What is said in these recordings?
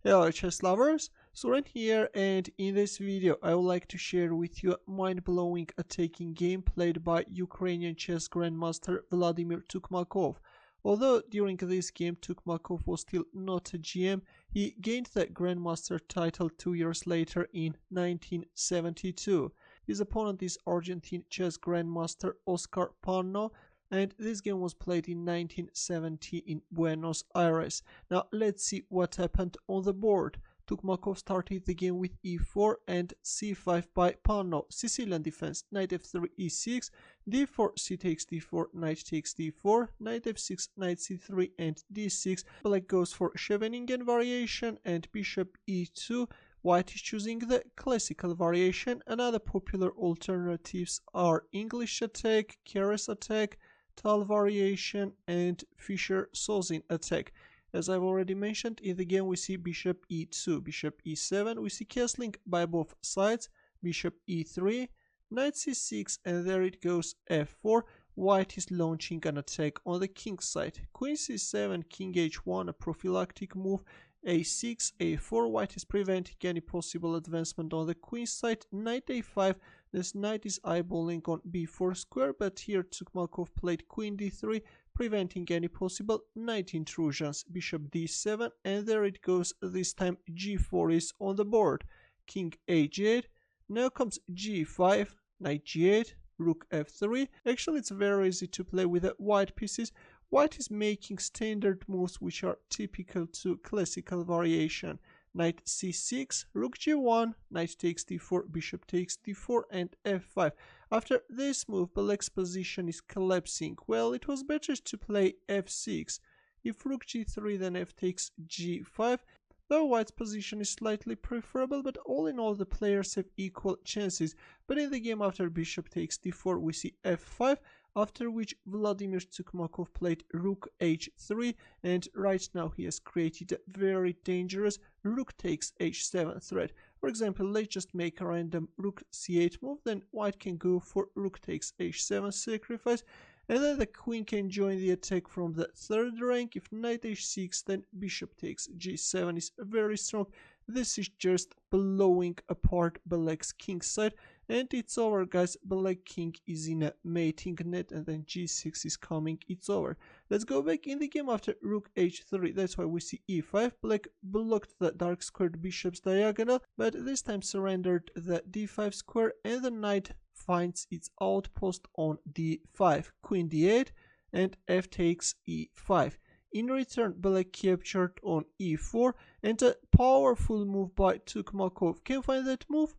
Hello chess lovers, Suren here, and in this video I would like to share with you a mind-blowing attacking game played by Ukrainian chess grandmaster Vladimir Tukmakov. Although during this game Tukmakov was still not a GM, he gained the grandmaster title 2 years later in 1972. His opponent is Argentine chess grandmaster Oscar Panno, and this game was played in 1970 in Buenos Aires. Now let's see what happened on the board. Tukmakov started the game with e4 and c5 by Panno. Sicilian defense, knight f3 e6, d4 c takes d4, knight takes d4, knight f6, knight c3 and d6. Black goes for Scheveningen variation and bishop e2. White is choosing the classical variation, and other popular alternatives are English attack, Keres attack, Tal variation and Fischer-Sozin attack. As I've already mentioned, in the game we see bishop e2, bishop e7, we see castling by both sides, bishop e3, knight c6, and there it goes f4. White is launching an attack on the king side. Queen c7, king h1, a prophylactic move, a6, a4. White is preventing any possible advancement on the queen side. Knight a5. This knight is eyeballing on b4 square, but here Tukmakov played queen d3, preventing any possible knight intrusions. Bishop d7, and there it goes. This time g4 is on the board. King h8. Now comes g5, knight g8, rook f3. Actually, it's very easy to play with the white pieces. White is making standard moves which are typical to classical variation. Knight c6, rook g1, knight takes d4, bishop takes d4 and f5. After this move, Black's position is collapsing. Well, it was better to play f6. If rook g3, then f takes g5. Though White's position is slightly preferable, but all in all the players have equal chances. But in the game after bishop takes d4, we see f5. After which Vladimir Tukmakov played rook h3, and right now he has created a very dangerous rook takes h7 threat. For example, let's just make a random rook c8 move, then White can go for rook takes h7 sacrifice, and then the queen can join the attack from the third rank. If knight h6, then bishop takes g7 is very strong. This is just blowing apart Black's king side, and it's over, guys. Black king is in a mating net, and then g6 is coming. It's over. Let's go back in the game after rook h3. That's why we see e5. Black blocked the dark squared bishop's diagonal, but this time surrendered the d5 square, and the knight finds its outpost on d5. Queen d8, and f takes e5. In return, Black captured on e4, and a powerful move by Tukmakov. Can you find that move?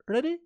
Ready?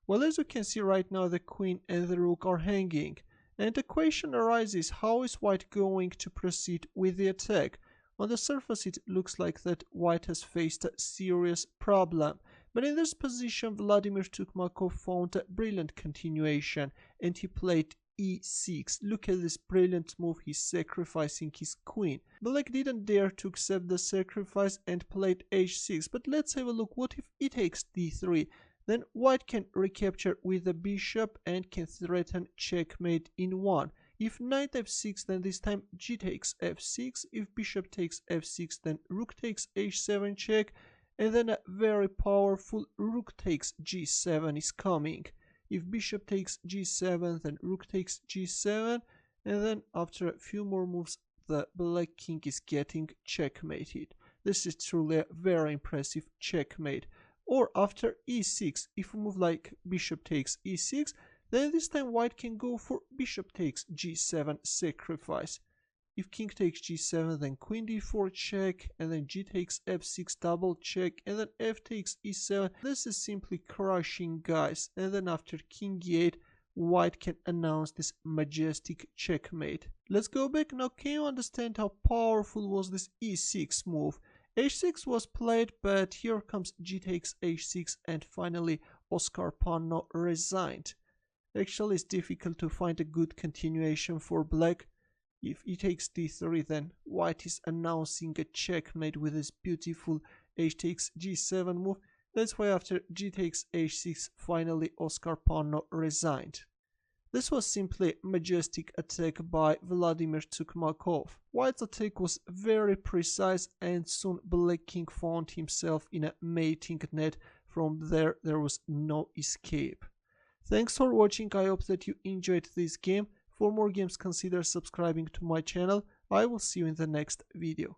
Well, as you can see right now, the queen and the rook are hanging. And the question arises, how is White going to proceed with the attack? On the surface, it looks like that White has faced a serious problem. But in this position, Vladimir Tukmakov found a brilliant continuation, and he played e6. Look at this brilliant move. He's sacrificing his queen. Black didn't dare to accept the sacrifice and played h6. But let's have a look. What if e takes d3? Then White can recapture with the bishop and can threaten checkmate in one. If knight f6, then this time g takes f6. If bishop takes f6, then rook takes h7 check. And then a very powerful rook takes g7 is coming. If bishop takes g7, then rook takes g7, and then after a few more moves, the Black king is getting checkmated. This is truly a very impressive checkmate. Or after e6, if we move like bishop takes e6, then this time White can go for bishop takes g7 sacrifice. If king takes g7, then queen d4 check, and then g takes f6 double check, and then f takes e7. This is simply crushing, guys. And then after king e8, White can announce this majestic checkmate. Let's go back now. Can you understand how powerful was this e6 move? h6 was played, but here comes g takes h6, and finally Oscar Panno resigned. Actually, it's difficult to find a good continuation for Black. If e takes d3, then White is announcing a checkmate with this beautiful h takes g7 move. That's why after g takes h6, finally Oscar Panno resigned. This was simply a majestic attack by Vladimir Tukmakov. White's attack was very precise, and soon Black King found himself in a mating net. From there was no escape. Thanks for watching. I hope that you enjoyed this game. For more games, consider subscribing to my channel. I will see you in the next video.